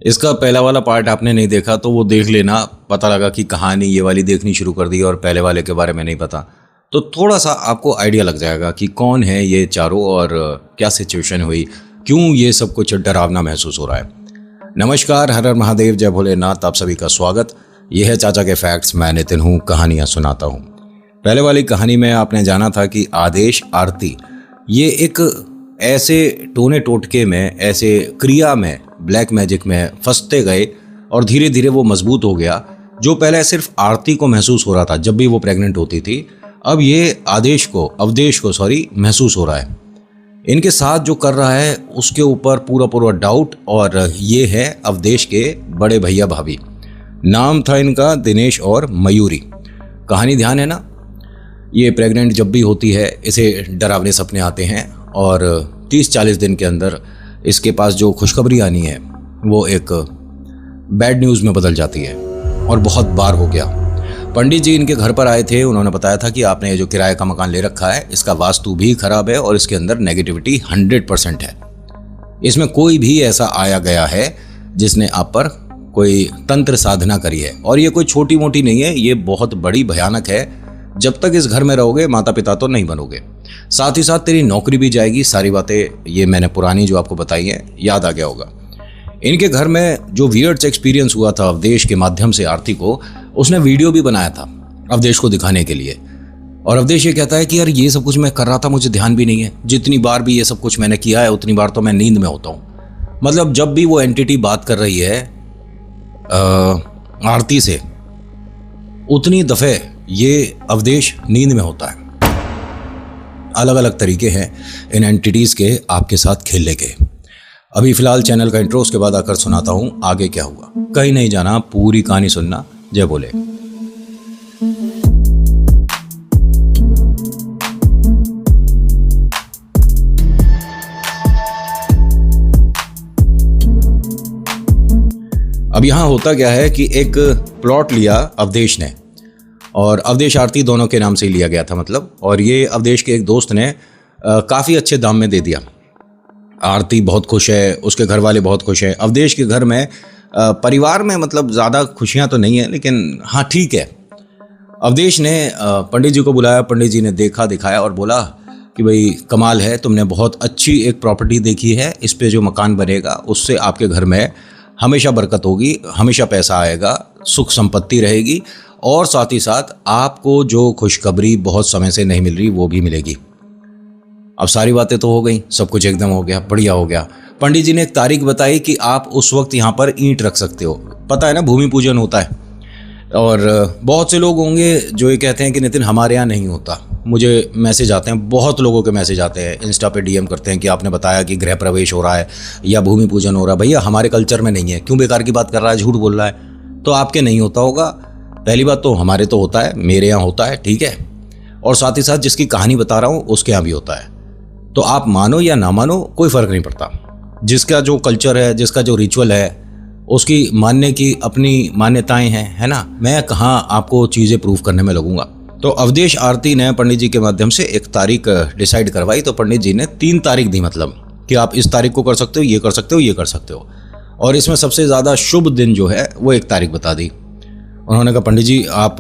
इसका पहला वाला पार्ट आपने नहीं देखा तो वो देख लेना, पता लगा कि कहानी ये वाली देखनी शुरू कर दी और पहले वाले के बारे में नहीं पता, तो थोड़ा सा आपको आइडिया लग जाएगा कि कौन है ये चारों और क्या सिचुएशन हुई, क्यों ये सब कुछ डरावना महसूस हो रहा है। नमस्कार, हर हर महादेव, जय भोलेनाथ, आप सभी का स्वागत। यह है चाचा के फैक्ट्स। मैं नितिन हूँ, कहानियाँ सुनाता हूँ। पहले वाली कहानी में आपने जाना था कि आदेश आरती ये एक ऐसे टोने टोटके में, ऐसे क्रिया में, ब्लैक मैजिक में फंसते गए और धीरे धीरे वो मजबूत हो गया। जो पहले सिर्फ आरती को महसूस हो रहा था जब भी वो प्रेग्नेंट होती थी, अब ये अवदेश को महसूस हो रहा है। इनके साथ जो कर रहा है उसके ऊपर पूरा पूरा डाउट। और ये है अवदेश के बड़े भैया भाभी। नाम था इनका दिनेश और मयूरी। कहानी ध्यान है ना। ये प्रेग्नेंट जब भी होती है इसे डरावने सपने आते हैं और 30-40 दिन के अंदर इसके पास जो खुशखबरी आनी है वो एक बैड न्यूज़ में बदल जाती है। और बहुत बार हो गया। पंडित जी इनके घर पर आए थे। उन्होंने बताया था कि आपने ये जो किराए का मकान ले रखा है इसका वास्तु भी खराब है और इसके अंदर नेगेटिविटी 100% है। इसमें कोई भी ऐसा आया गया है जिसने आप पर कोई तंत्र साधना करी है। और ये कोई छोटी मोटी नहीं है, ये बहुत बड़ी भयानक है। जब तक इस घर में रहोगे माता पिता तो नहीं बनोगे, साथ ही साथ तेरी नौकरी भी जाएगी। सारी बातें ये मैंने पुरानी जो आपको बताई हैं याद आ गया होगा। इनके घर में जो वियर्ड एक्सपीरियंस हुआ था अवदेश के माध्यम से आरती को, उसने वीडियो भी बनाया था अवदेश को दिखाने के लिए। और अवदेश ये कहता है कि यार ये सब कुछ मैं कर रहा था, मुझे ध्यान भी नहीं है। जितनी बार भी ये सब कुछ मैंने किया है उतनी बार तो मैं नींद में होता हूँ। मतलब जब भी वो एंटिटी बात कर रही है आरती से, उतनी दफ़े ये अवदेश नींद में होता है। अलग अलग तरीके हैं इन एंटिटीज़ के आपके साथ खेलने के। अभी फिलहाल चैनल का इंट्रो, उसके बाद आकर सुनाता हूं आगे क्या हुआ। कहीं नहीं जाना, पूरी कहानी सुनना। जय बोले। अब यहां होता क्या है कि एक प्लॉट लिया अवदेश ने, और अवदेश आरती दोनों के नाम से ही लिया गया था मतलब। और ये अवदेश के एक दोस्त ने काफ़ी अच्छे दाम में दे दिया। आरती बहुत खुश है, उसके घर वाले बहुत खुश हैं। अवदेश के घर में परिवार में मतलब ज़्यादा खुशियां तो नहीं है, लेकिन हाँ ठीक है। अवदेश ने पंडित जी को बुलाया। पंडित जी ने देखा दिखाया और बोला कि भाई कमाल है, तुमने बहुत अच्छी एक प्रॉपर्टी देखी है, इस पे जो मकान बनेगा उससे आपके घर में हमेशा बरकत होगी, हमेशा पैसा आएगा, सुख संपत्ति रहेगी, और साथ ही साथ आपको जो खुशखबरी बहुत समय से नहीं मिल रही वो भी मिलेगी। अब सारी बातें तो हो गई, सब कुछ एकदम हो गया, बढ़िया हो गया। पंडित जी ने एक तारीख बताई कि आप उस वक्त यहाँ पर ईंट रख सकते हो। पता है ना, भूमि पूजन होता है। और बहुत से लोग होंगे जो ये कहते हैं कि नितिन हमारे यहाँ नहीं होता। मुझे मैसेज आते हैं, बहुत लोगों के मैसेज आते हैं, इंस्टा पे डीएम करते हैं कि आपने बताया कि गृह प्रवेश हो रहा है या भूमि पूजन हो रहा है। भैया हमारे कल्चर में नहीं है, क्यों बेकार की बात कर रहा है, झूठ बोल रहा है। तो आपके नहीं होता होगा। पहली बात तो हमारे तो होता है, मेरे यहाँ होता है, ठीक है। और साथ ही साथ जिसकी कहानी बता रहा हूँ उसके यहाँ भी होता है। तो आप मानो या ना मानो कोई फ़र्क नहीं पड़ता। जिसका जो कल्चर है, जिसका जो रिचुअल है, उसकी मानने की अपनी मान्यताएं हैं, है ना। मैं कहाँ आपको चीज़ें प्रूव करने में लगूंगा। तो अवदेश आरती ने पंडित जी के माध्यम से एक तारीख डिसाइड करवाई। तो पंडित जी ने 3 तारीख दी, मतलब कि आप इस तारीख को कर सकते हो, ये कर सकते हो, ये कर सकते हो। और इसमें सबसे ज़्यादा शुभ दिन जो है वो 1 तारीख बता दी। उन्होंने कहा पंडित जी आप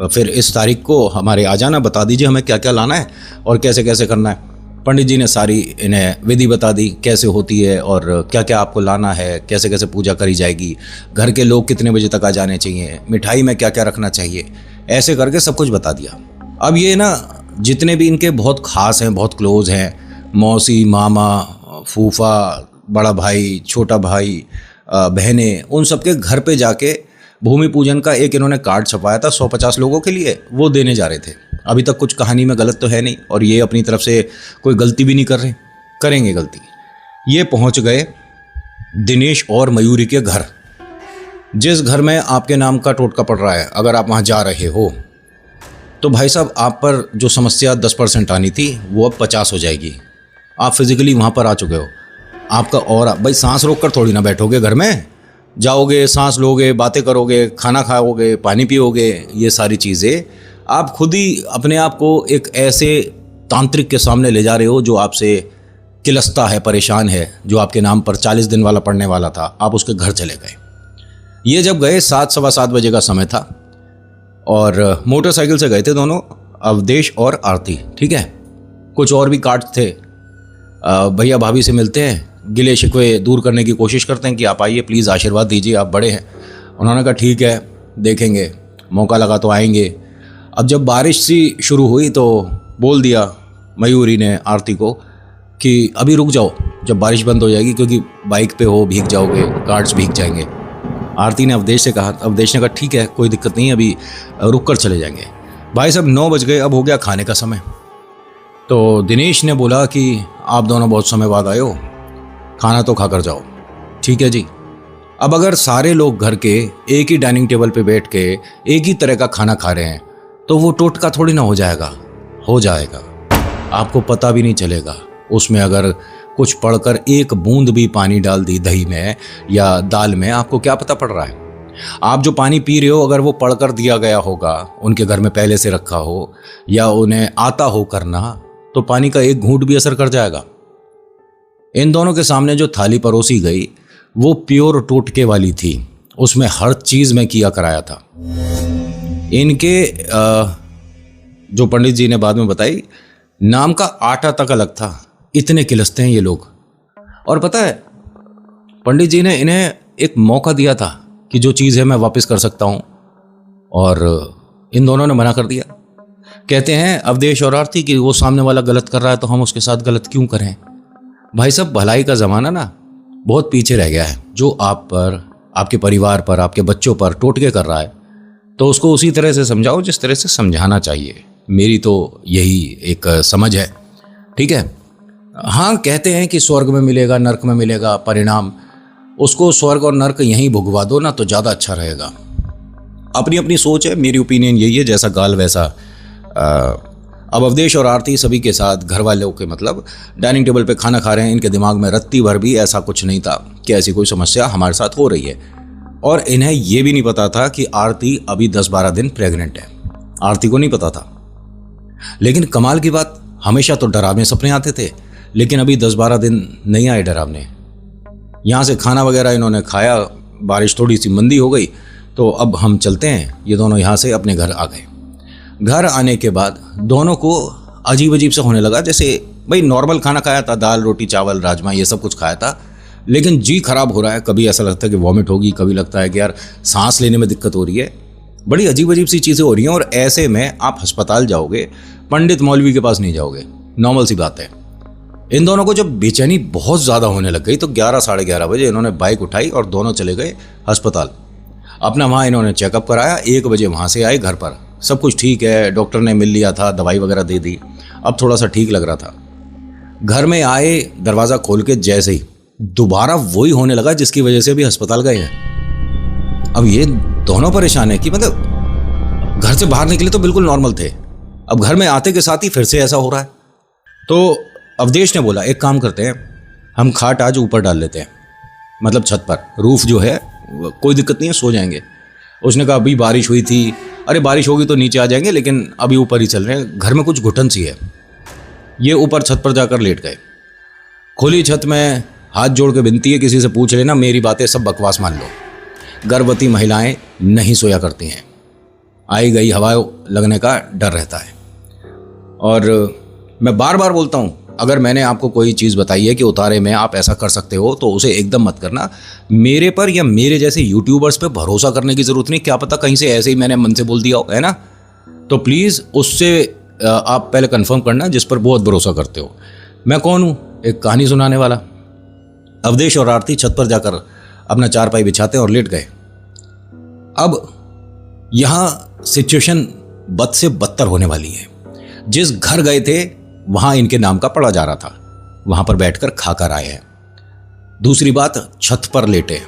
फिर इस तारीख को हमारे आ जाना, बता दीजिए हमें क्या क्या लाना है और कैसे कैसे करना है। पंडित जी ने सारी इन्हें विधि बता दी, कैसे होती है और क्या क्या आपको लाना है, कैसे कैसे पूजा करी जाएगी, घर के लोग कितने बजे तक आ जाने चाहिए, मिठाई में क्या क्या रखना चाहिए, ऐसे करके सब कुछ बता दिया। अब ये ना जितने भी इनके बहुत ख़ास हैं, बहुत क्लोज हैं, मौसी, मामा, फूफा, बड़ा भाई, छोटा भाई, बहनें, उन सबके घर पे जाके भूमि पूजन का एक इन्होंने कार्ड छपाया था 150 लोगों के लिए, वो देने जा रहे थे। अभी तक कुछ कहानी में गलत तो है नहीं, और ये अपनी तरफ से कोई गलती भी नहीं कर रहे, करेंगे गलती। ये पहुंच गए दिनेश और मयूरी के घर। जिस घर में आपके नाम का टोटका पड़ रहा है, अगर आप वहां जा रहे हो तो भाई साहब आप पर जो समस्या 10% आनी थी वो अब 50 हो जाएगी। आप फिजिकली वहां पर आ चुके हो। आपका और भाई सांस रोक कर थोड़ी ना बैठोगे, घर में जाओगे, सांस लोगे, बातें करोगे, खाना खाओगे, पानी पियोगे, ये सारी चीज़ें आप खुद ही अपने आप को एक ऐसे तांत्रिक के सामने ले जा रहे हो जो आपसे किलसता है, परेशान है, जो आपके नाम पर 40 दिन वाला पड़ने वाला था, आप उसके घर चले गए। ये जब गए 7 सवा 7 बजे का समय था और मोटरसाइकिल से गए थे दोनों, अवधेश और आरती, ठीक है। कुछ और भी कार्ड थे, भैया भाभी से मिलते हैं, गिले शिकवे दूर करने की कोशिश करते हैं कि आप आइए प्लीज़, आशीर्वाद दीजिए, आप बड़े हैं। उन्होंने कहा ठीक है, देखेंगे, मौका लगा तो आएंगे। अब जब बारिश सी शुरू हुई तो बोल दिया मयूरी ने आरती को कि अभी रुक जाओ, जब बारिश बंद हो जाएगी, क्योंकि बाइक पे हो, भीग जाओगे, कार्ड्स भीग जाएंगे। आरती ने अवधेश से कहा, अवधेश ने कहा ठीक है, कोई दिक्कत नहीं, अभी रुक कर चले जाएंगे। भाई साहब 9 बज गए, अब हो गया खाने का समय। तो दिनेश ने बोला कि आप दोनों बहुत समय बाद आए हो, खाना तो खाकर जाओ। ठीक है जी। अब अगर सारे लोग घर के एक ही डाइनिंग टेबल पे बैठ के एक ही तरह का खाना खा रहे हैं तो वो टोटका थोड़ी ना हो जाएगा। हो जाएगा, आपको पता भी नहीं चलेगा। उसमें अगर कुछ पढ़कर एक बूंद भी पानी डाल दी दही में या दाल में, आपको क्या पता पड़ रहा है। आप जो पानी पी रहे हो, अगर वो पढ़कर दिया गया होगा, उनके घर में पहले से रखा हो या उन्हें आता हो करना, तो पानी का एक घूंट भी असर कर जाएगा। इन दोनों के सामने जो थाली परोसी गई वो प्योर टोटके वाली थी, उसमें हर चीज़ में किया कराया था। इनके जो पंडित जी ने बाद में बताई, नाम का आटा तक अलग था, इतने किलसते हैं ये लोग। और पता है, पंडित जी ने इन्हें एक मौका दिया था कि जो चीज़ है मैं वापस कर सकता हूँ, और इन दोनों ने मना कर दिया। कहते हैं अवधेश और आरती कि वो सामने वाला गलत कर रहा है तो हम उसके साथ गलत क्यों करें। भाई साहब, भलाई का ज़माना ना बहुत पीछे रह गया है। जो आप पर, आपके परिवार पर, आपके बच्चों पर टोटके कर रहा है तो उसको उसी तरह से समझाओ जिस तरह से समझाना चाहिए। मेरी तो यही एक समझ है, ठीक है। हाँ, कहते हैं कि स्वर्ग में मिलेगा, नर्क में मिलेगा परिणाम, उसको स्वर्ग और नर्क यहीं भुगवा दो ना तो ज़्यादा अच्छा रहेगा। अपनी अपनी सोच है, मेरी ओपिनियन यही है, जैसा गाल वैसा। अब अवधेश और आरती सभी के साथ घर वालों के मतलब डाइनिंग टेबल पे खाना खा रहे हैं। इनके दिमाग में रत्ती भर भी ऐसा कुछ नहीं था कि ऐसी कोई समस्या हमारे साथ हो रही है, और इन्हें ये भी नहीं पता था कि आरती अभी 10-12 दिन प्रेग्नेंट है। आरती को नहीं पता था। लेकिन कमाल की बात, हमेशा तो डरावने सपने आते थे, लेकिन अभी 10-12 दिन नहीं आए डरावने। यहाँ से खाना वगैरह इन्होंने खाया, बारिश थोड़ी सी मंदी हो गई तो अब हम चलते हैं। ये दोनों यहाँ से अपने घर आ गए। घर आने के बाद दोनों को अजीब अजीब सा होने लगा, जैसे भाई नॉर्मल खाना खाया था, दाल रोटी चावल राजमा ये सब कुछ खाया था, लेकिन जी खराब हो रहा है। कभी ऐसा लगता है कि वॉमिट होगी, कभी लगता है कि यार सांस लेने में दिक्कत हो रही है। बड़ी अजीब अजीब सी चीज़ें हो रही हैं, और ऐसे में आप अस्पताल जाओगे, पंडित मौलवी के पास नहीं जाओगे, नॉर्मल सी बात है। इन दोनों को जब बेचैनी बहुत ज़्यादा होने लग गई तो 11 साढ़े 11 बजे इन्होंने बाइक उठाई और दोनों चले गए अस्पताल। अपना वहाँ इन्होंने चेकअप कराया, 1 बजे वहाँ से आए घर पर। सब कुछ ठीक है, डॉक्टर ने मिल लिया था, दवाई वगैरह दे दी, अब थोड़ा सा ठीक लग रहा था। घर में आए, दरवाज़ा खोल के जैसे ही दोबारा वही होने लगा जिसकी वजह से अभी अस्पताल गए हैं। अब ये दोनों परेशान है कि मतलब घर से बाहर निकले तो बिल्कुल नॉर्मल थे, अब घर में आते के साथ ही फिर से ऐसा हो रहा है। तो अवधेश ने बोला एक काम करते हैं, हम खाट आज ऊपर डाल लेते हैं, मतलब छत पर, रूफ जो है कोई दिक्कत नहीं है, सो जाएंगे। उसने कहा अभी बारिश हुई थी, अरे बारिश होगी तो नीचे आ जाएंगे, लेकिन अभी ऊपर ही चल रहे हैं, घर में कुछ घुटन सी है। ये ऊपर छत पर जाकर लेट गए। खुली छत में हाथ जोड़ के विनती है, किसी से पूछ लेना, मेरी बातें सब बकवास मान लो। गर्भवती महिलाएं नहीं सोया करती हैं, आई गई हवा लगने का डर रहता है। और मैं बार बार बोलता हूँ, अगर मैंने आपको कोई चीज़ बताई है कि उतारे में आप ऐसा कर सकते हो तो उसे एकदम मत करना। मेरे पर या मेरे जैसे यूट्यूबर्स पे भरोसा करने की ज़रूरत नहीं, क्या पता कहीं से ऐसे ही मैंने मन से बोल दिया हो, है ना। तो प्लीज़ उससे आप पहले कंफर्म करना जिस पर बहुत भरोसा करते हो। मैं कौन हूँ? एक कहानी सुनाने वाला। अवधेश और आरती छत पर जाकर अपना चारपाई बिछाते और लेट गए। अब यहाँ सिचुएशन बद से बदतर होने वाली है। जिस घर गए थे वहां इनके नाम का पढ़ा जा रहा था, वहां पर बैठकर खाकर आए हैं। दूसरी बात, छत पर लेटे हैं।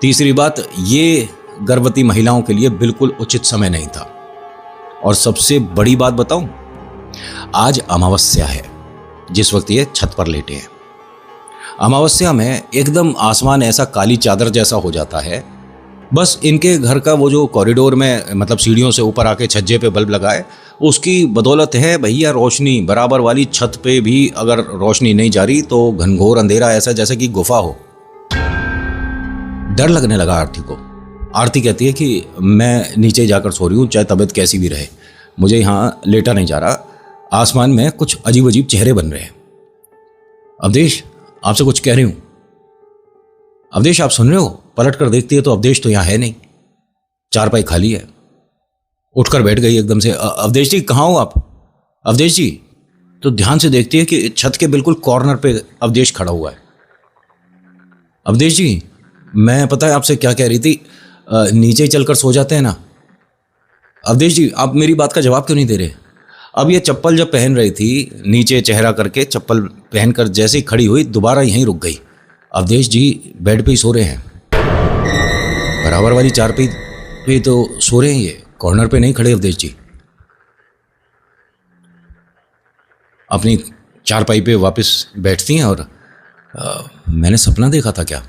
तीसरी बात, ये गर्भवती महिलाओं के लिए बिल्कुल उचित समय नहीं था। और सबसे बड़ी बात बताऊं, आज अमावस्या है जिस वक्त ये छत पर लेटे हैं। अमावस्या में एकदम आसमान ऐसा काली चादर जैसा हो जाता है। बस इनके घर का वो जो कॉरिडोर में मतलब सीढ़ियों से ऊपर आके छज्जे पे बल्ब लगाए, उसकी बदौलत है भैया रोशनी। बराबर वाली छत पे भी अगर रोशनी नहीं जा रही तो घनघोर अंधेरा, ऐसा जैसे कि गुफा हो। डर लगने लगा आरती को। आरती कहती है कि मैं नीचे जाकर सो रही हूँ, चाहे तबीयत कैसी भी रहे, मुझे यहाँ लेटा नहीं जा रहा। आसमान में कुछ अजीब अजीब चेहरे बन रहे हैं। अवधेश, आपसे कुछ कह रही हूँ। अवधेश, आप सुन रहे हो? पलट कर देखती है तो अवधेश तो यहाँ है नहीं, चारपाई खाली है। उठकर बैठ गई एकदम से। अवधेश जी, कहाँ हो आप? अवधेश जी। तो ध्यान से देखती है कि छत के बिल्कुल कॉर्नर पे अवधेश खड़ा हुआ है। अवधेश जी, मैं पता है आपसे क्या कह रही थी, नीचे ही चलकर सो जाते हैं ना। अवधेश जी, आप मेरी बात का जवाब क्यों नहीं दे रहे? अब ये चप्पल जब पहन रही थी, नीचे चेहरा करके चप्पल पहनकर जैसे ही खड़ी हुई, दोबारा यहीं रुक गई। अवधेश जी बेड पे ही सो रहे हैं, बराबर वाली चारपाई पे तो सो रहे हैं, ये कॉर्नर पे नहीं खड़े। अवधेश जी अपनी चारपाई पे वापस बैठती हैं और मैंने सपना देखा था क्या?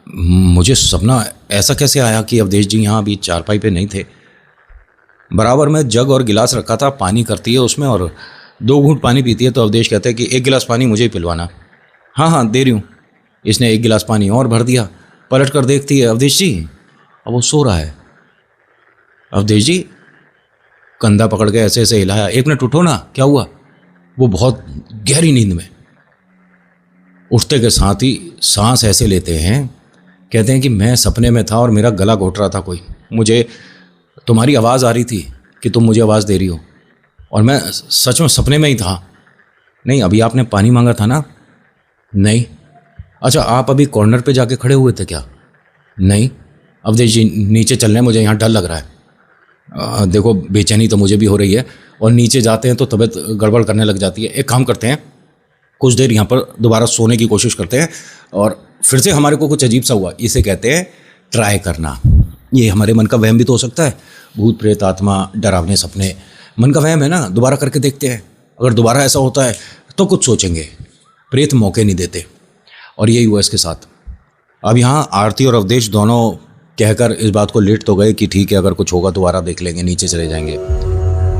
मुझे सपना ऐसा कैसे आया कि अवधेश जी यहाँ अभी चारपाई पे नहीं थे? बराबर में जग और गिलास रखा था, पानी करती है उसमें और 2 घूंट पानी पीती है। तो अवधेश कहते हैं कि 1 गिलास पानी मुझे ही पिलवाना। हाँ हाँ, दे रही हूँ। इसने 1 गिलास पानी और भर दिया। पलट कर देखती है, अवधेश जी, अब वो सो रहा है। अवधेश जी कंधा पकड़ के ऐसे ऐसे हिलाया, 1 मिनट उठो ना, क्या हुआ? वो बहुत गहरी नींद में। उठते के साथ ही सांस ऐसे लेते हैं, कहते हैं कि मैं सपने में था और मेरा गला घोट रहा था कोई। मुझे तुम्हारी आवाज़ आ रही थी कि तुम मुझे आवाज़ दे रही हो, और मैं सच में सपने में ही था। नहीं, अभी आपने पानी मांगा था ना? नहीं। अच्छा, आप अभी कॉर्नर पे जाके खड़े हुए थे क्या? नहीं। अवधेश जी, नीचे चलने, मुझे यहाँ डर लग रहा है। देखो, बेचैनी तो मुझे भी हो रही है, और नीचे जाते हैं तो तबीयत गड़बड़ करने लग जाती है। एक काम करते हैं, कुछ देर यहाँ पर दोबारा सोने की कोशिश करते हैं, और फिर से हमारे को कुछ अजीब सा हुआ। इसे कहते हैं ट्राई करना। ये हमारे मन का वहम भी तो हो सकता है। भूत प्रेत, आत्मा, डरावने सपने, मन का वहम है ना, दोबारा करके देखते हैं। अगर दोबारा ऐसा होता है तो कुछ सोचेंगे। प्रेत मौके नहीं देते, और यही हुआ इसके साथ। अब यहाँ आरती और अवधेश दोनों कहकर इस बात को लेट तो गए कि ठीक है, अगर कुछ होगा दोबारा देख लेंगे, नीचे चले जाएंगे।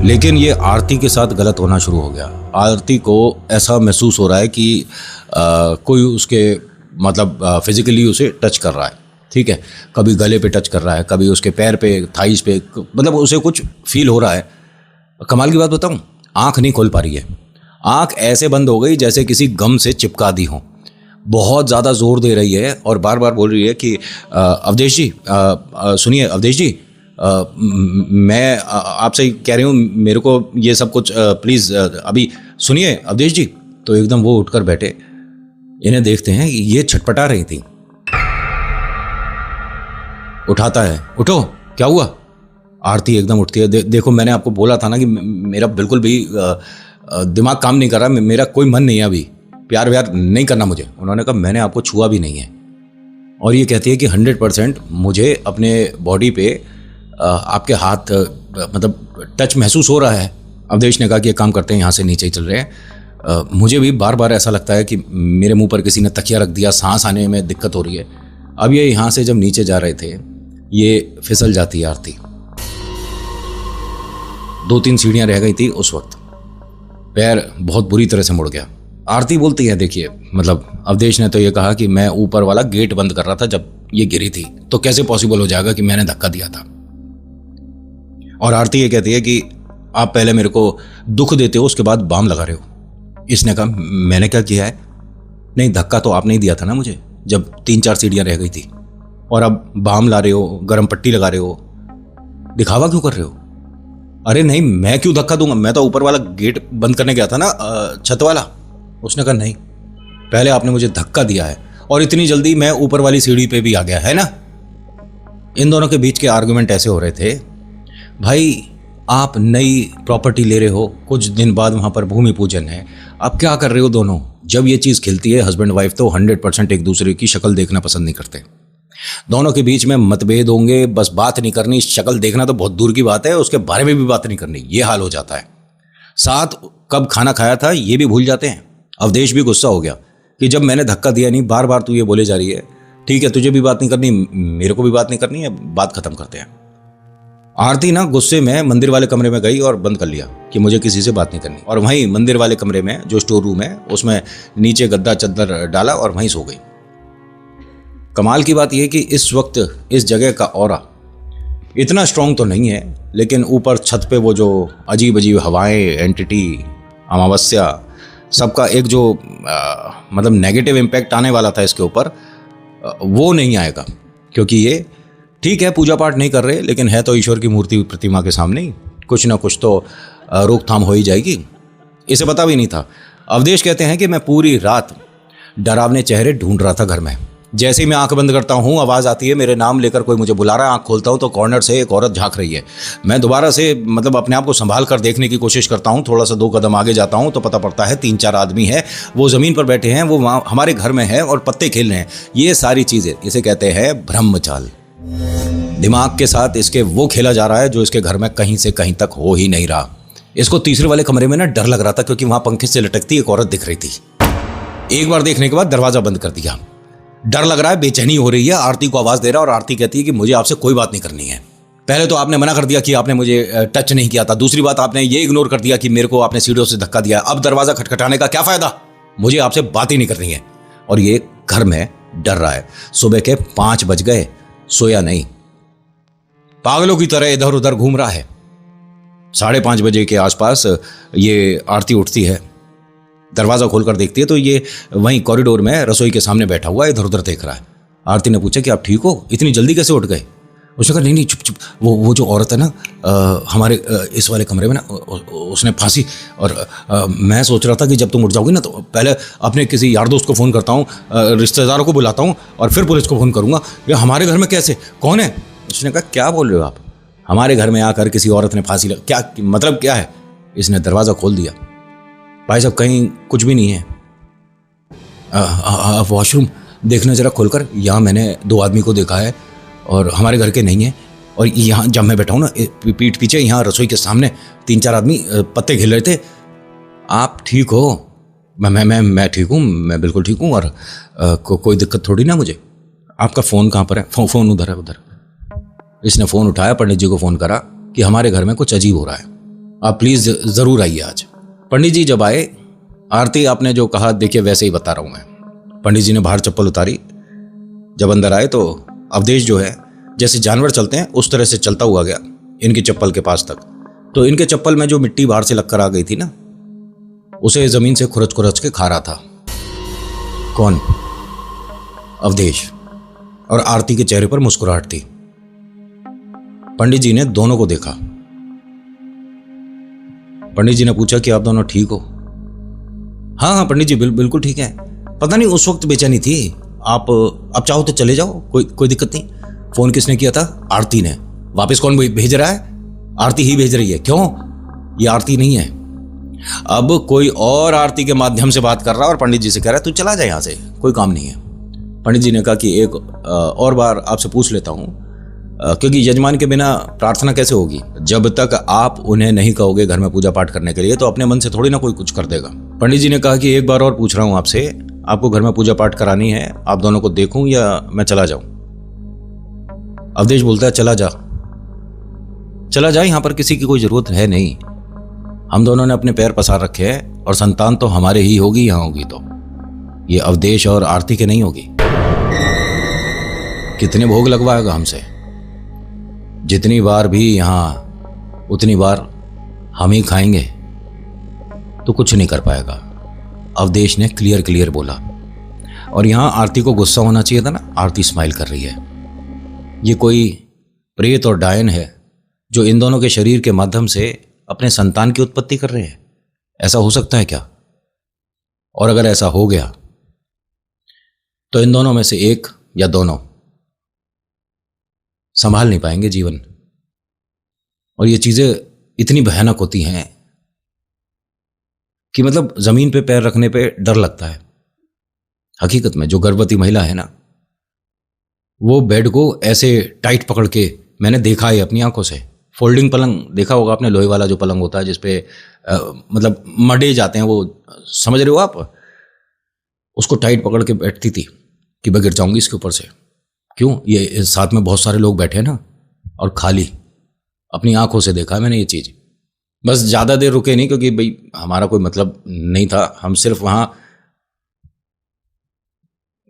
लेकिन ये आरती के साथ गलत होना शुरू हो गया। आरती को ऐसा महसूस हो रहा है कि कोई उसके मतलब फिजिकली उसे टच कर रहा है। ठीक है, कभी गले पे टच कर रहा है, कभी उसके पैर पे, थाइस पे, मतलब उसे कुछ फील हो रहा है। कमाल की बात बताऊं, आंख नहीं खोल पा रही है। आंख ऐसे बंद हो गई जैसे किसी गम से चिपका दी हो। बहुत ज़्यादा जोर दे रही है और बार बार बोल रही है कि अवधेश जी, सुनिए अवधेश जी, मैं आपसे कह रही हूँ, मेरे को ये सब कुछ प्लीज़ अभी सुनिए अवधेश जी। तो एकदम वो उठकर बैठे। इन्हें देखते हैं कि ये छटपटा रही थी। उठाता है, उठो, क्या हुआ? आरती एकदम उठती है। देखो, मैंने आपको बोला था ना कि मेरा बिल्कुल भी दिमाग काम नहीं कर रहा, मेरा कोई मन नहीं है अभी, प्यार व्यार नहीं करना मुझे। उन्होंने कहा मैंने आपको छुआ भी नहीं है। और ये कहती है कि 100% मुझे अपने बॉडी पे आपके हाथ मतलब टच महसूस हो रहा है। अवधेश ने कहा कि एक काम करते हैं, यहाँ से नीचे ही चल रहे हैं। मुझे भी बार बार ऐसा लगता है कि मेरे मुंह पर किसी ने तकिया रख दिया, सांस आने में दिक्कत हो रही है। अब ये यहाँ से जब नीचे जा रहे थे, ये फिसल जाती है आरती। 2-3 सीढ़ियाँ रह गई थी उस वक्त। पैर बहुत बुरी तरह से मुड़ गया। आरती बोलती है, देखिए मतलब अवधेश ने तो ये कहा कि मैं ऊपर वाला गेट बंद कर रहा था जब ये गिरी थी, तो कैसे पॉसिबल हो जाएगा कि मैंने धक्का दिया था। और आरती ये कहती है कि आप पहले मेरे को दुख देते हो, उसके बाद बाम लगा रहे हो। इसने कहा मैंने क्या किया है? नहीं, धक्का तो आपने ही दिया था ना मुझे जब 3-4 सीढ़ियाँ रह गई थी, और अब बाम ला रहे हो, गर्म पट्टी लगा रहे हो, दिखावा क्यों कर रहे हो? अरे नहीं, मैं क्यों धक्का दूंगा, मैं तो ऊपर वाला गेट बंद करने गया था ना, छत वाला। उसने कहा नहीं, पहले आपने मुझे धक्का दिया है और इतनी जल्दी मैं ऊपर वाली सीढ़ी पे भी आ गया है ना। इन दोनों के बीच के आर्गुमेंट ऐसे हो रहे थे, भाई आप नई प्रॉपर्टी ले रहे हो, कुछ दिन बाद वहां पर भूमि पूजन है, आप क्या कर रहे हो दोनों? जब ये चीज़ खिलती है, हस्बैंड वाइफ तो 100% एक दूसरे की शक्ल देखना पसंद नहीं करते। दोनों के बीच में मतभेद होंगे, बस बात नहीं करनी, शक्ल देखना तो बहुत दूर की बात है, उसके बारे में भी बात नहीं करनी, ये हाल हो जाता है। साथ कब खाना खाया था ये भी भूल जाते हैं। अवधेश भी गुस्सा हो गया कि जब मैंने धक्का दिया नहीं, बार बार तू ये बोले जा रही है, ठीक है तुझे भी बात नहीं करनी, मेरे को भी बात नहीं करनी है, बात खत्म करते हैं। आरती ना गुस्से में मंदिर वाले कमरे में गई और बंद कर लिया कि मुझे किसी से बात नहीं करनी। और वहीं मंदिर वाले कमरे में जो स्टोर रूम है उसमें नीचे गद्दा चद्दर डाला और वहीं सो गई। कमाल की बात यह कि इस वक्त इस जगह का ऑरा इतना स्ट्रांग तो नहीं है, लेकिन ऊपर छत पे वो जो अजीब अजीब हवाएं, एंटिटी, अमावस्या, सबका एक जो मतलब नेगेटिव इम्पैक्ट आने वाला था इसके ऊपर, वो नहीं आएगा। क्योंकि ये ठीक है, पूजा पाठ नहीं कर रहे, लेकिन है तो ईश्वर की मूर्ति प्रतिमा के सामने ही, कुछ ना कुछ तो रोकथाम हो ही जाएगी। इसे पता भी नहीं था। अवधेश कहते हैं कि मैं पूरी रात डरावने चेहरे ढूंढ रहा था घर में। जैसे ही मैं आंख बंद करता हूँ, आवाज़ आती है, मेरे नाम लेकर कोई मुझे बुला रहा है। आंख खोलता हूँ तो कॉर्नर से एक औरत झांक रही है। मैं दोबारा से मतलब अपने आप को संभाल कर देखने की कोशिश करता हूँ। थोड़ा सा 2 कदम आगे जाता हूँ तो पता पड़ता है 3-4 आदमी हैं, वो ज़मीन पर बैठे हैं, वो वहाँ हमारे घर में है और पत्ते खेल रहे हैं। ये सारी चीज़ें, इसे कहते हैं ब्रह्मचाल। दिमाग के साथ इसके वो खेला जा रहा है जो इसके घर में कहीं से कहीं तक हो ही नहीं रहा। इसको तीसरे वाले कमरे में ना डर लग रहा था, क्योंकि वहाँ पंखे से लटकती एक औरत दिख रही थी। एक बार देखने के बाद दरवाज़ा बंद कर दिया। डर लग रहा है, बेचैनी हो रही है। आरती को आवाज़ दे रहा है और आरती कहती है कि मुझे आपसे कोई बात नहीं करनी है। पहले तो आपने मना कर दिया कि आपने मुझे टच नहीं किया था। दूसरी बात, आपने ये इग्नोर कर दिया कि मेरे को आपने सीढ़ियों से धक्का दिया। अब दरवाज़ा खटखटाने का क्या फ़ायदा? मुझे आपसे बात ही नहीं करनी है। और ये घर में डर रहा है। सुबह के 5 बज गए, सोया नहीं, पागलों की तरह इधर उधर घूम रहा है। 5:30 बजे के आसपास ये आरती उठती है, दरवाज़ा खोलकर देखती है तो ये वहीं कॉरिडोर में रसोई के सामने बैठा हुआ इधर उधर देख रहा है। आरती ने पूछा कि आप ठीक हो? इतनी जल्दी कैसे उठ गए? उसने कहा नहीं, चुप, वो जो औरत है ना हमारे इस वाले कमरे में ना, उसने फांसी। और मैं सोच रहा था कि जब तुम उठ जाओगी ना तो पहले अपने किसी यार दोस्त को फ़ोन करता हूँ, रिश्तेदारों को बुलाता हूँ और फिर पुलिस को फ़ोन करूँगा। ये हमारे घर में कैसे, कौन है? उसने कहा क्या बोल रहे हो आप? हमारे घर में आकर किसी औरत ने फांसी क्या मतलब क्या है? इसने दरवाज़ा खोल दिया। भाई साहब कहीं कुछ भी नहीं है। वॉशरूम देखना जरा खोलकर। यहाँ मैंने 2 आदमी को देखा है और हमारे घर के नहीं है। और यहाँ जब मैं बैठा हूँ ना पीठ पीछे, यहाँ रसोई के सामने 3-4 आदमी पत्ते खेल रहे थे। आप ठीक हो? मैं ठीक हूँ, मैं बिल्कुल ठीक हूँ और कोई दिक्कत थोड़ी ना मुझे। आपका फ़ोन कहाँ पर है? फ़ोन उधर है, उधर। इसने फ़ोन उठाया, पंडित जी को फ़ोन करा कि हमारे घर में कुछ अजीब हो रहा है, आप प्लीज़ ज़रूर आइए आज। पंडित जी जब आए, आरती आपने जो कहा देखिए वैसे ही बता रहा हूँ मैं। पंडित जी ने बाहर चप्पल उतारी। जब अंदर आए तो अवधेश जो है जैसे जानवर चलते हैं उस तरह से चलता हुआ गया इनकी चप्पल के पास तक। तो इनके चप्पल में जो मिट्टी बाहर से लगकर आ गई थी ना, उसे ज़मीन से खुरच खुरच के खा रहा था। कौन? अवधेश। और आरती के चेहरे पर मुस्कुराहट थी। पंडित जी ने दोनों को देखा। पंडित जी ने पूछा कि आप दोनों ठीक हो? हाँ पंडित जी बिल्कुल ठीक है। पता नहीं उस वक्त बेचैनी थी। आप अब चाहो तो चले जाओ, कोई दिक्कत नहीं। फोन किसने किया था? आरती ने। वापस कौन भेज रहा है? आरती ही भेज रही है। क्यों? ये आरती नहीं है। अब कोई और आरती के माध्यम से बात कर रहा है और पंडित जी से कह रहा है तू चला जा यहाँ से, कोई काम नहीं है। पंडित जी ने कहा कि एक और बार आपसे पूछ लेता हूँ, क्योंकि यजमान के बिना प्रार्थना कैसे होगी? जब तक आप उन्हें नहीं कहोगे घर में पूजा पाठ करने के लिए तो अपने मन से थोड़ी ना कोई कुछ कर देगा। पंडित जी ने कहा कि एक बार और पूछ रहा हूं आपसे, आपको घर में पूजा पाठ करानी है, आप दोनों को देखूं या मैं चला जाऊं? अवधेश बोलता है चला जा, यहां पर किसी की कोई जरूरत है नहीं। हम दोनों ने अपने पैर पसार रखे हैं और संतान तो हमारे ही होगी, यहां होगी तो ये अवधेश और आरती के नहीं होगी। कितने भोग लगवाएगा हमसे? जितनी बार भी यहां उतनी बार हम ही खाएंगे, तो कुछ नहीं कर पाएगा। अवधेश ने क्लियर बोला। और यहां आरती को गुस्सा होना चाहिए था ना। आरती स्माइल कर रही है। ये कोई प्रेत और डायन है जो इन दोनों के शरीर के माध्यम से अपने संतान की उत्पत्ति कर रहे हैं। ऐसा हो सकता है क्या? और अगर ऐसा हो गया तो इन दोनों में से एक या दोनों संभाल नहीं पाएंगे जीवन। और ये चीजें इतनी भयानक होती हैं कि मतलब जमीन पे पैर रखने पे डर लगता है। हकीकत में जो गर्भवती महिला है ना, वो बेड को ऐसे टाइट पकड़ के, मैंने देखा है अपनी आंखों से। फोल्डिंग पलंग देखा होगा आपने, लोहे वाला जो पलंग होता है जिसपे मतलब मडे जाते हैं, वो समझ रहे हो आप? उसको टाइट पकड़ के बैठती थी कि मैं गिर जाऊंगी इसके ऊपर से। क्यों? ये साथ में बहुत सारे लोग बैठे हैं ना, और खाली। अपनी आंखों से देखा मैंने ये चीज़। बस ज़्यादा देर रुके नहीं, क्योंकि भाई हमारा कोई मतलब नहीं था, हम सिर्फ वहाँ।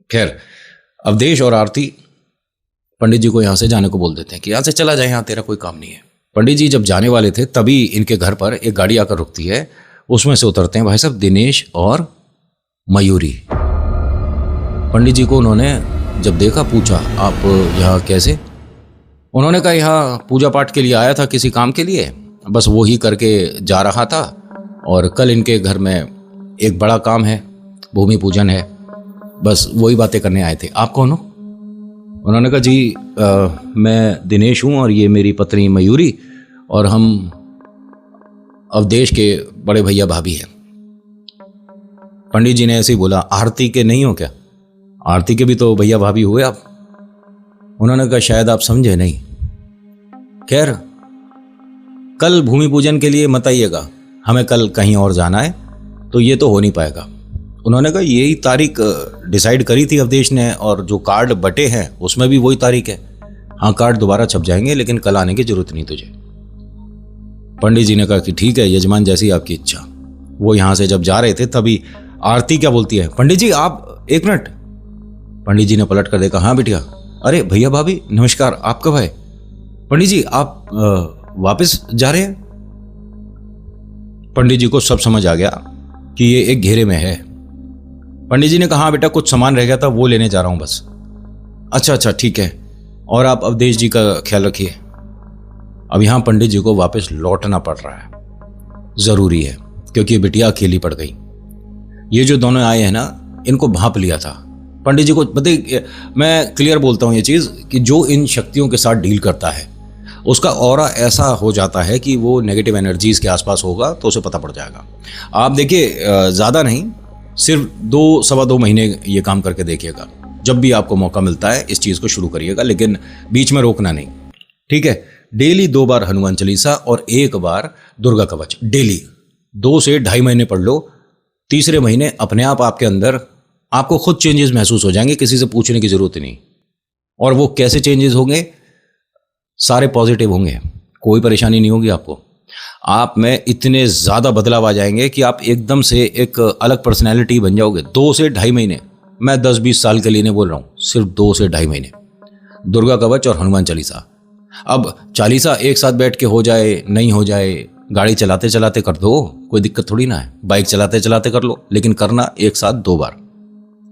खैर, अवधेश और आरती पंडित जी को यहाँ से जाने को बोल देते हैं कि यहाँ से चला जाए, यहाँ तेरा कोई काम नहीं है। पंडित जी जब जाने वाले थे तभी इनके घर पर एक गाड़ी आकर रुकती है। उसमें से उतरते हैं भाई साहब दिनेश और मयूरी। पंडित जी को उन्होंने जब देखा, पूछा आप यहाँ कैसे? उन्होंने कहा यहाँ पूजा पाठ के लिए आया था, किसी काम के लिए, बस वो ही करके जा रहा था, और कल इनके घर में एक बड़ा काम है, भूमि पूजन है, बस वही बातें करने आए थे। आप कौन हो? उन्होंने कहा जी मैं दिनेश हूँ और ये मेरी पत्नी मयूरी, और हम अवधेश के बड़े भैया भाभी हैं। पंडित जी ने ऐसे ही बोला, आरती के नहीं हो क्या? आरती के भी तो भैया भाभी हुए आप। उन्होंने कहा शायद आप समझे नहीं। खैर, कल भूमि पूजन के लिए मत आइएगा, हमें कल कहीं और जाना है, तो ये तो हो नहीं पाएगा। उन्होंने कहा यही तारीख डिसाइड करी थी अवधेश ने, और जो कार्ड बटे हैं उसमें भी वही तारीख है। हाँ, कार्ड दोबारा छप जाएंगे, लेकिन कल आने की जरूरत नहीं तुझे। पंडित जी ने कहा कि ठीक है यजमान, जैसी आपकी इच्छा। वो यहाँ से जब जा रहे थे तभी आरती क्या बोलती है, पंडित जी आप एक मिनट। पंडित जी ने पलट कर देखा, हाँ बिटिया, अरे भैया भाभी नमस्कार, आप कब आए? पंडित जी आप वापस जा रहे हैं? पंडित जी को सब समझ आ गया कि ये एक घेरे में है। पंडित जी ने कहा, हाँ बेटा कुछ सामान रह गया था, वो लेने जा रहा हूं बस। अच्छा ठीक है, और आप अवधेश जी का ख्याल रखिए। अब यहां पंडित जी को वापस लौटना पड़ रहा है, जरूरी है, क्योंकि बिटिया अकेली पड़ गई। ये जो दोनों आए हैं ना, इनको भांप लिया था पंडित जी को। बताइए, मैं क्लियर बोलता हूं ये चीज कि जो इन शक्तियों के साथ डील करता है उसका ऑरा ऐसा हो जाता है कि वो नेगेटिव एनर्जीज के आसपास होगा तो उसे पता पड़ जाएगा। आप देखिए, ज़्यादा नहीं, सिर्फ 2-2.25 महीने ये काम करके देखिएगा। जब भी आपको मौका मिलता है इस चीज़ को शुरू करिएगा, लेकिन बीच में रोकना नहीं, ठीक है? डेली 2 बार हनुमान चालीसा और 1 बार दुर्गा कवच, डेली 2 से 2.5 महीने पढ़ लो। तीसरे महीने अपने आप आपके अंदर आपको खुद चेंजेस महसूस हो जाएंगे, किसी से पूछने की जरूरत नहीं। और वो कैसे चेंजेस होंगे? सारे पॉजिटिव होंगे, कोई परेशानी नहीं होगी आपको। आप में इतने ज़्यादा बदलाव आ जाएंगे कि आप एकदम से एक अलग पर्सनैलिटी बन जाओगे। 2 से 2.5 महीने, मैं 10-20 साल के लिए नहीं बोल रहा हूँ, सिर्फ 2 से 2.5 महीने। दुर्गा कवच और हनुमान चालीसा। अब चालीसा एक साथ बैठ के हो जाए नहीं हो जाए, गाड़ी चलाते चलाते कर दो, कोई दिक्कत थोड़ी ना है। बाइक चलाते चलाते कर लो, लेकिन करना एक साथ 2 बार।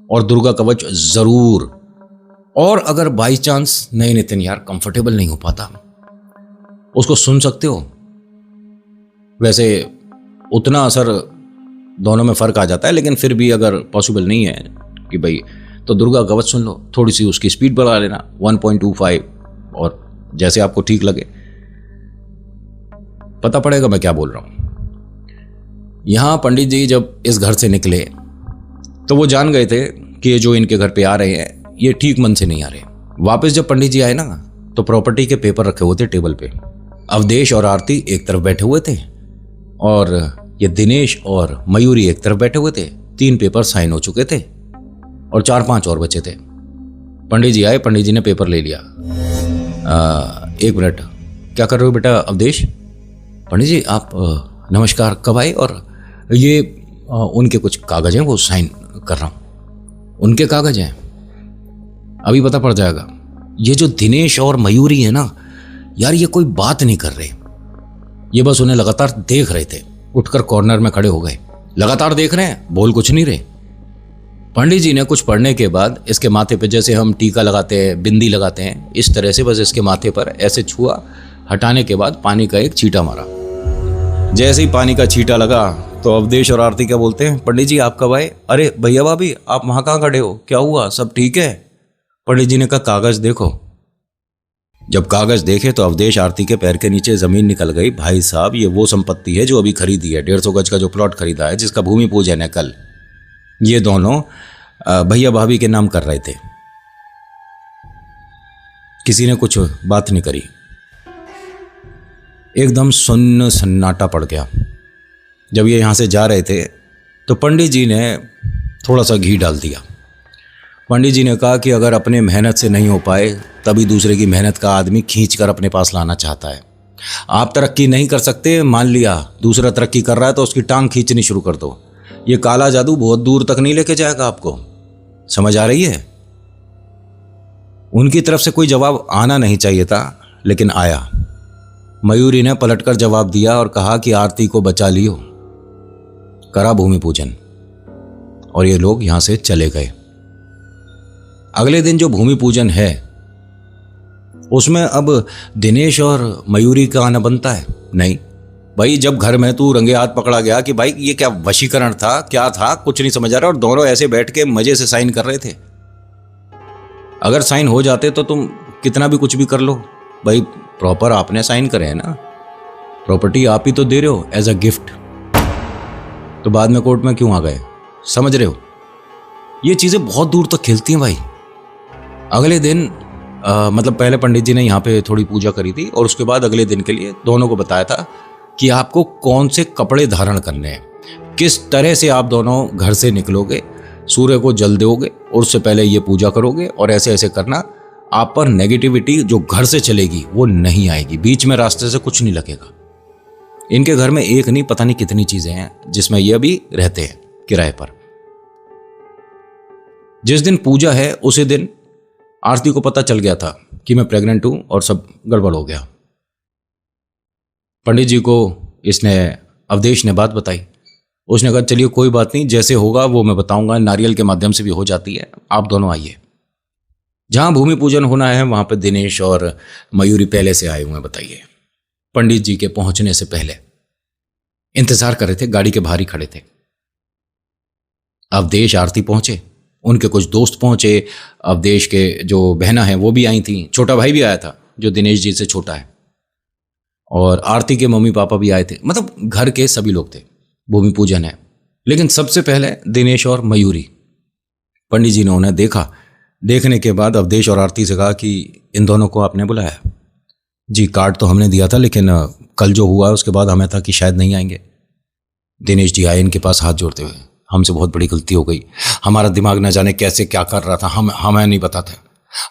और दुर्गा कवच ज़रूर। और अगर बाई चांस नहीं नितिन यार कंफर्टेबल नहीं हो पाता, उसको सुन सकते हो। वैसे उतना असर दोनों में फ़र्क आ जाता है, लेकिन फिर भी अगर पॉसिबल नहीं है कि भाई, तो दुर्गा कवच सुन लो, थोड़ी सी उसकी स्पीड बढ़ा लेना 1.25, और जैसे आपको ठीक लगे। पता पड़ेगा मैं क्या बोल रहा हूं। यहां पंडित जी जब इस घर से निकले तो वो जान गए थे कि ये जो इनके घर पे आ रहे हैं ये ठीक मन से नहीं आ रहे। वापस जब पंडित जी आए ना, तो प्रॉपर्टी के पेपर रखे हुए थे टेबल पे। अवधेश और आरती एक तरफ बैठे हुए थे, और ये दिनेश और मयूरी एक तरफ बैठे हुए थे। 3 पेपर साइन हो चुके थे और 4-5 और बचे थे। पंडित जी आए, पंडित जी ने पेपर ले लिया। 1 मिनट, क्या कर रहे हो बेटा अवधेश? पंडित जी आप नमस्कार, कब आए? और ये उनके कुछ कागज हैं, वो साइन कर रहा हूँ। उनके कागज हैं, अभी पता पड़ जाएगा। ये जो दिनेश और मयूरी है ना यार, ये कोई बात नहीं कर रहे, ये बस उन्हें लगातार देख रहे थे। उठकर कॉर्नर में खड़े हो गए, लगातार देख रहे हैं, बोल कुछ नहीं रहे। पंडित जी ने कुछ पढ़ने के बाद इसके माथे पे, जैसे हम टीका लगाते हैं, बिंदी लगाते हैं, इस तरह से बस इसके माथे पर ऐसे छुआ, हटाने के बाद पानी का एक छींटा मारा। जैसे ही पानी का छींटा लगा तो अवधेश और आरती क्या बोलते हैं, पंडित जी आप कब आए? अरे भैया भाभी आप वहां कहाँ खड़े हो, क्या हुआ, सब ठीक है? पंडित जी ने कहा कागज देखो। जब कागज देखे तो अवधेश आरती के पैर के नीचे जमीन निकल गई। भाई साहब, ये वो संपत्ति है जो अभी खरीदी है, 150 गज का जो प्लॉट खरीदा है, जिसका भूमि पूजन है कल। ये दोनों भैया भाभी के नाम कर रहे थे। किसी ने कुछ बात नहीं करी, एकदम सुन्न सन्नाटा पड़ गया। जब ये यहाँ से जा रहे थे तो पंडित जी ने थोड़ा सा घी डाल दिया। पंडित जी ने कहा कि अगर अपने मेहनत से नहीं हो पाए, तभी दूसरे की मेहनत का आदमी खींच कर अपने पास लाना चाहता है। आप तरक्की नहीं कर सकते, मान लिया दूसरा तरक्की कर रहा है तो उसकी टांग खींचनी शुरू कर दो। ये काला जादू बहुत दूर तक नहीं लेके जाएगा आपको। समझ आ रही है? उनकी तरफ से कोई जवाब आना नहीं चाहिए था, लेकिन आया। मयूरी ने पलटकर जवाब दिया और कहा कि आरती को बचा लियो। करा भूमि पूजन और ये लोग यहां से चले गए। अगले दिन जो भूमि पूजन है उसमें अब दिनेश और मयूरी का आना बनता है? नहीं भाई, जब घर में तू रंगे हाथ पकड़ा गया कि भाई ये क्या वशीकरण था, क्या था, कुछ नहीं समझ आ रहा, और दोनों ऐसे बैठ के मजे से साइन कर रहे थे। अगर साइन हो जाते तो तुम कितना भी कुछ भी कर लो भाई, प्रॉपर आपने साइन करे है ना, प्रॉपर्टी आप ही तो दे रहे हो एज अ गिफ्ट, तो बाद में कोर्ट में क्यों आ गए? समझ रहे हो? ये चीजें बहुत दूर तक खेलती हैं भाई। अगले दिन मतलब पहले पंडित जी ने यहाँ पे थोड़ी पूजा करी थी और उसके बाद अगले दिन के लिए दोनों को बताया था कि आपको कौन से कपड़े धारण करने हैं, किस तरह से आप दोनों घर से निकलोगे, सूर्य को जल दोगे और उससे पहले ये पूजा करोगे और ऐसे ऐसे करना। आप पर नेगेटिविटी जो घर से चलेगी वो नहीं आएगी, बीच में रास्ते से कुछ नहीं लगेगा। इनके घर में एक नहीं पता नहीं कितनी चीजें हैं जिसमें ये अभी रहते हैं किराए पर। जिस दिन पूजा है उसी दिन आरती को पता चल गया था कि मैं प्रेग्नेंट हूं और सब गड़बड़ हो गया। पंडित जी को अवधेश ने बात बताई। उसने कहा चलिए कोई बात नहीं, जैसे होगा वो मैं बताऊंगा, नारियल के माध्यम से भी हो जाती है, आप दोनों आइए। जहां भूमि पूजन होना है वहां पर दिनेश और मयूरी पहले से आए हुए हैं। बताइए, पंडित जी के पहुंचने से पहले इंतजार कर रहे थे, गाड़ी के बाहर ही खड़े थे। अवधेश आरती पहुंचे, उनके कुछ दोस्त पहुंचे, अवधेश के जो बहना है वो भी आई थी, छोटा भाई भी आया था जो दिनेश जी से छोटा है, और आरती के मम्मी पापा भी आए थे। मतलब घर के सभी लोग थे। भूमि पूजन है, लेकिन सबसे पहले दिनेश और मयूरी। पंडित जी ने उन्हें देखा। देखने के बाद अवधेश और आरती से कहा कि इन दोनों को आपने बुलाया? जी, कार्ड तो हमने दिया था, लेकिन कल जो हुआ उसके बाद हमें था कि शायद नहीं आएंगे। दिनेश जी आए इनके पास हाथ जोड़ते हुए, हमसे बहुत बड़ी गलती हो गई, हमारा दिमाग न जाने कैसे क्या कर रहा था, हमें नहीं पता था,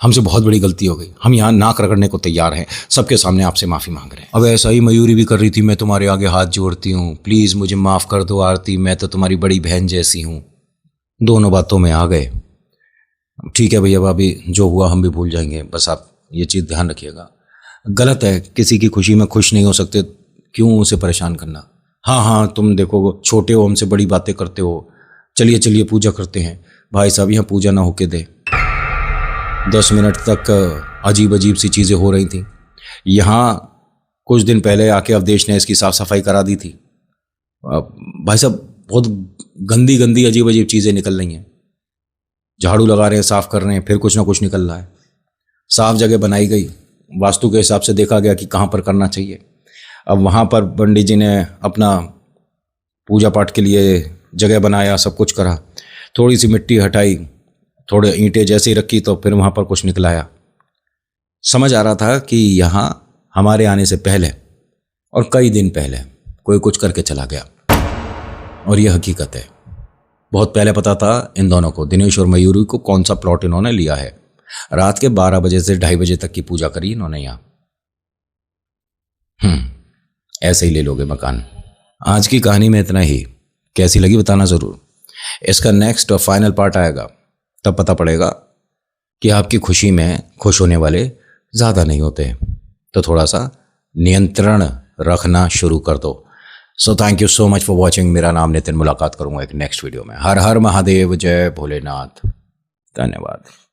हमसे बहुत बड़ी गलती हो गई, हम यहाँ नाक रगड़ने को तैयार हैं, सबके सामने आपसे माफ़ी मांग रहे हैं। अब ऐसा ही मयूरी भी कर रही थी, मैं तुम्हारे आगे हाथ जोड़ती हूँ, प्लीज़ मुझे माफ़ कर दो आरती, मैं तो तुम्हारी बड़ी बहन जैसी हूँ। दोनों बातों में आ गए। ठीक है भैया, भाभी जो हुआ हम भी भूल जाएंगे, बस आप ये चीज़ ध्यान रखिएगा। गलत है, किसी की खुशी में खुश नहीं हो सकते, क्यों उसे परेशान करना। हाँ हाँ, तुम देखो छोटे हो, हमसे बड़ी बातें करते हो, चलिए चलिए पूजा करते हैं। भाई साहब यहाँ पूजा ना होके दे। 10 मिनट तक अजीब अजीब सी चीज़ें हो रही थी। यहाँ कुछ दिन पहले आके अवधेश ने इसकी साफ़ सफाई करा दी थी। भाई साहब बहुत गंदी गंदी अजीब अजीब चीज़ें निकल रही हैं। झाड़ू लगा रहे हैं, साफ़ कर रहे हैं, फिर कुछ ना कुछ निकल रहा है। साफ़ जगह बनाई गई, वास्तु के हिसाब से देखा गया कि कहाँ पर करना चाहिए। अब वहाँ पर पंडित जी ने अपना पूजा पाठ के लिए जगह बनाया, सब कुछ करा, थोड़ी सी मिट्टी हटाई, थोड़े ईंटें जैसी रखी, तो फिर वहाँ पर कुछ निकलाया। समझ आ रहा था कि यहाँ हमारे आने से पहले और कई दिन पहले कोई कुछ करके चला गया, और यह हकीकत है। बहुत पहले पता था इन दोनों को, दिनेश और मयूरी को, कौन सा प्लॉट इन्होंने लिया है। रात के 12 बजे से 2:30 बजे तक की पूजा करी इन्होंने यहाँ। ऐसे ही ले लोगे मकान। आज की कहानी में इतना ही। कैसी लगी बताना ज़रूर। इसका नेक्स्ट और फाइनल पार्ट आएगा, तब पता पड़ेगा कि आपकी खुशी में खुश होने वाले ज़्यादा नहीं होते, तो थोड़ा सा नियंत्रण रखना शुरू कर दो। So thank you so much for watching. मेरा नाम नितिन। मुलाकात करूँगा एक नेक्स्ट वीडियो में। हर हर महादेव, जय भोलेनाथ। धन्यवाद।